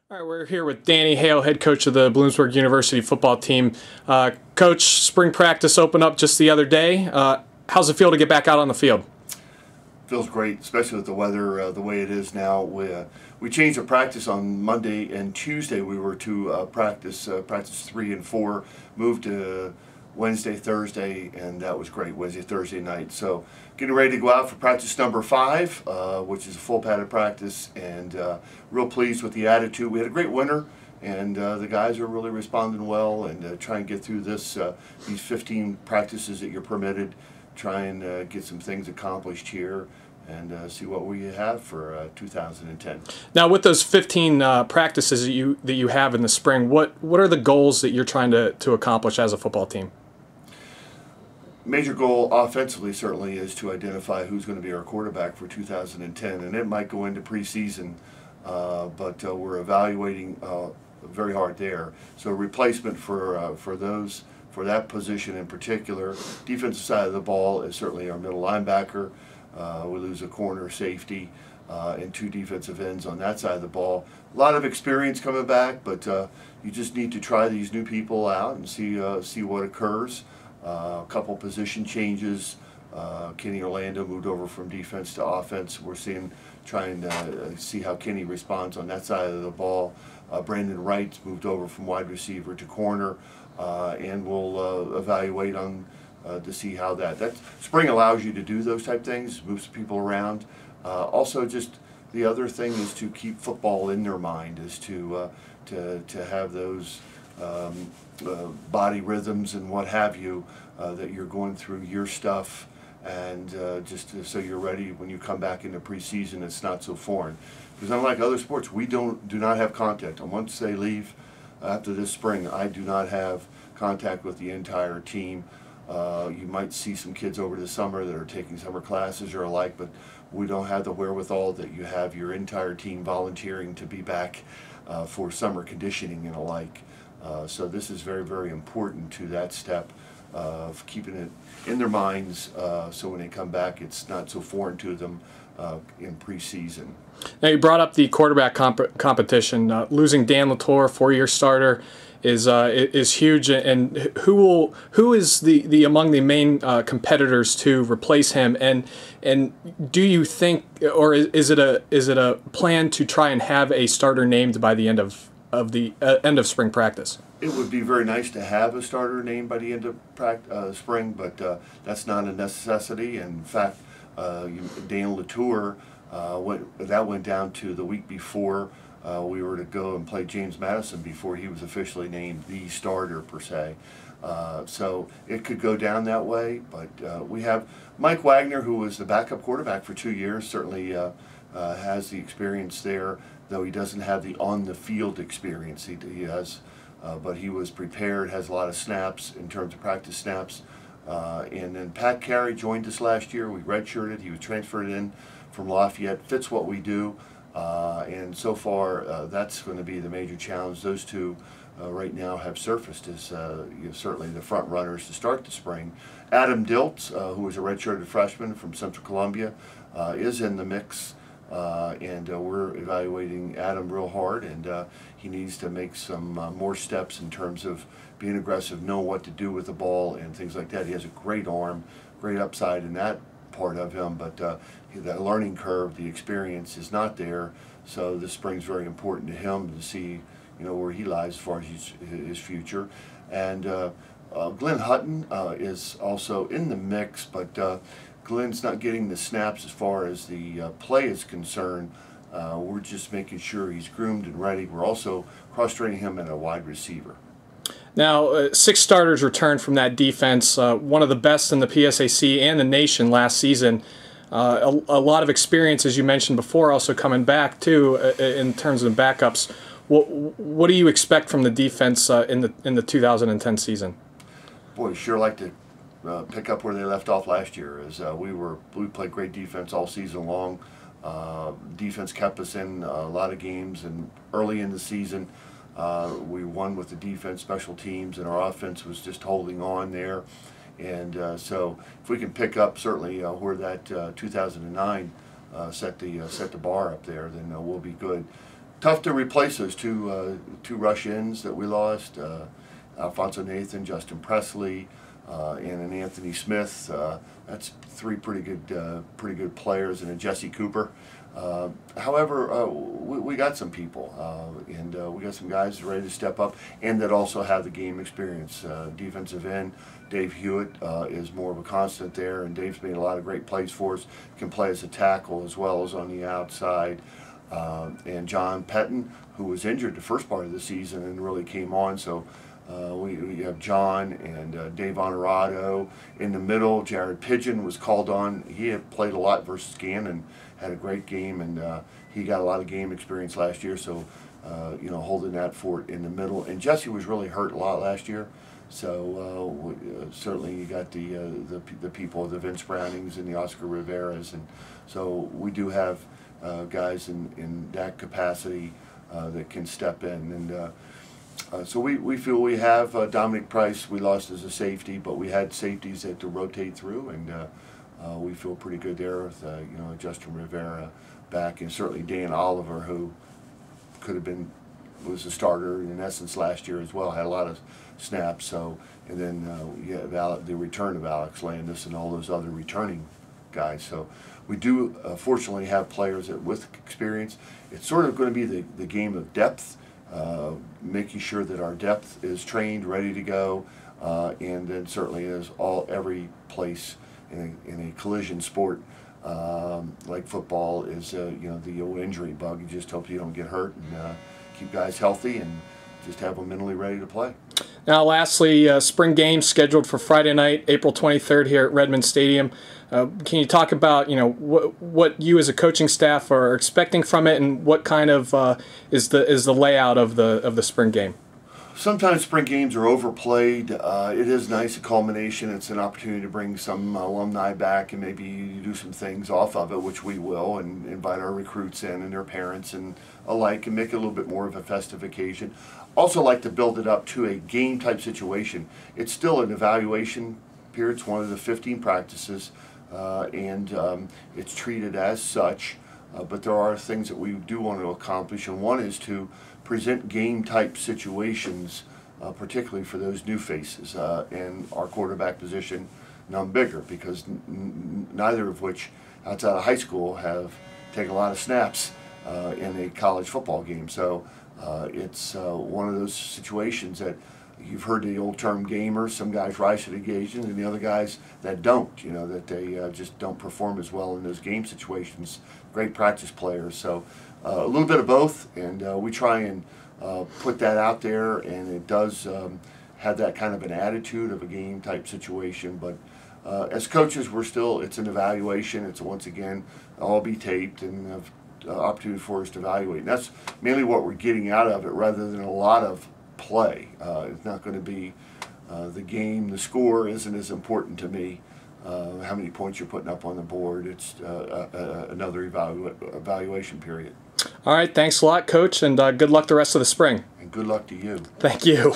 All right, we're here with Danny Hale, head coach of the Bloomsburg University football team. Coach, spring practice opened up just the other day. How's it feel to get back out on the field? Feels great, especially with the weather the way it is now. We changed our practice on Monday and Tuesday. We were to practice 3 and 4, moved to Wednesday, Thursday, and that was great. Wednesday, Thursday night. So getting ready to go out for practice number 5, which is a full padded practice, and real pleased with the attitude. We had a great winter, and the guys are really responding well, and try and get through these 15 practices that you're permitted. Try and get some things accomplished here, and see what we have for 2010. Now, with those 15 practices that you have in the spring, what are the goals that you're trying to accomplish as a football team? Major goal offensively certainly is to identify who's going to be our quarterback for 2010, and it might go into preseason, but we're evaluating very hard there. So replacement for that position in particular. Defensive side of the ball is certainly our middle linebacker. We lose a corner, safety, and 2 defensive ends on that side of the ball. A lot of experience coming back, but you just need to try these new people out and see what occurs. A couple position changes. Kenny Orlando moved over from defense to offense. We're trying to see how Kenny responds on that side of the ball. Brandon Wright moved over from wide receiver to corner, and we'll evaluate to see how that spring allows you to do those type things, move some people around. Also, just the other thing is to keep football in their mind, is to have those body rhythms and what have you, that you're going through your stuff, and so you're ready when you come back into preseason. It's not so foreign, because unlike other sports, we do not have contact. And once they leave after this spring, I do not have contact with the entire team. You might see some kids over the summer that are taking summer classes or alike, but we don't have the wherewithal that you have your entire team volunteering to be back for summer conditioning and alike. So this is very, very important to that step of keeping it in their minds, so when they come back, it's not so foreign to them in preseason. Now, you brought up the quarterback competition. Losing Dan Latour, 4-year starter, is huge. And who is the among the main competitors to replace him? And do you think, or is it a plan to try and have a starter named by the end of end of spring practice? It would be very nice to have a starter named by the end of spring, but that's not a necessity. In fact, Dan Latour, went down to the week before we were to go and play James Madison before he was officially named the starter per se. So it could go down that way, but we have Mike Wagner, who was the backup quarterback for 2 years, certainly has the experience there, though he doesn't have the on-the-field experience. He has, but he was prepared, has a lot of snaps in terms of practice snaps. And then Pat Carey joined us last year. We redshirted. He was transferred in from Lafayette. Fits what we do. And so far, that's going to be the major challenge. Those two right now have surfaced as certainly the front runners to start the spring. Adam Diltz, who was a redshirted freshman from Central Columbia, is in the mix. And we're evaluating Adam real hard, and he needs to make some more steps in terms of being aggressive, know what to do with the ball and things like that. He has a great arm, great upside in that part of him, but that learning curve, the experience is not there. So this spring's very important to him to see, where he lies as far as his future. And Glenn Hutton is also in the mix, but Glenn's not getting the snaps as far as the play is concerned. We're just making sure he's groomed and ready. We're also cross-training him at a wide receiver. Now, 6 starters returned from that defense, one of the best in the PSAC and the nation last season. A lot of experience, as you mentioned before, also coming back, too, in terms of the backups. What do you expect from the defense in the 2010 season? Boy, sure like to pick up where they left off last year. As we played great defense all season long. Defense kept us in a lot of games, and early in the season we won with the defense, special teams, and our offense was just holding on there. And so if we can pick up certainly where that 2009 set the bar up there, then we'll be good. tough to replace those two rush ends that we lost. Alfonso Nathan, Justin Presley, and an Anthony Smith. That's three pretty good players, and a Jesse Cooper. However, we got some people, and we got some guys ready to step up, and that also have the game experience. Defensive end, Dave Hewitt is more of a constant there, and Dave's made a lot of great plays for us. Can play as a tackle as well as on the outside. And John Pettin, who was injured the first part of the season and really came on, so we have John and Dave Honorado in the middle. Jared Pigeon was called on. He had played a lot versus Gannon, had a great game, and he got a lot of game experience last year, so holding that fort in the middle. And Jesse was really hurt a lot last year, so certainly you got the people, the Vince Brownings and the Oscar Riveras, and so we do have guys in that capacity that can step in. And so we feel we have Dominic Price. We lost as a safety, but we had safeties that to rotate through, and we feel pretty good there with Justin Rivera back, and certainly Dan Oliver, who was a starter in essence last year as well, had a lot of snaps. So, and then you have the return of Alex Landis and all those other returning guys. So we do fortunately have players with experience. It's sort of going to be the game of depth. Making sure that our depth is trained, ready to go, and then certainly as every place in a collision sport like football is the old injury bug. You just hope you don't get hurt, and keep guys healthy and just have them mentally ready to play. Now, lastly, spring games scheduled for Friday night, April 23rd here at Redmond Stadium. Can you talk about what you as a coaching staff are expecting from it, and what kind of is the layout of the spring game? Sometimes spring games are overplayed. It is nice, a culmination. It's an opportunity to bring some alumni back and maybe do some things off of it, which we will, and invite our recruits in and their parents and alike, and make it a little bit more of a festive occasion. Also like to build it up to a game type situation. It's still an evaluation period. It's one of the 15 practices, and it's treated as such. But there are things that we do want to accomplish, and one is to present game type situations, particularly for those new faces, and our quarterback position, none bigger, because neither of which outside of high school have taken a lot of snaps in a college football game. So it's one of those situations that you've heard the old term gamers. Some guys rise to the occasion, and the other guys that don't. That they just don't perform as well in those game situations. Great practice players. So a little bit of both, and we try and put that out there, and it does have that kind of an attitude of a game type situation. But as coaches, it's an evaluation. It's once again all be taped and opportunity for us to evaluate. And that's mainly what we're getting out of it, rather than a lot of play. It's not going to be the game. The score isn't as important to me. How many points you're putting up on the board. It's another evaluation period. All right, thanks a lot, Coach, and good luck the rest of the spring. And good luck to you. Thank you.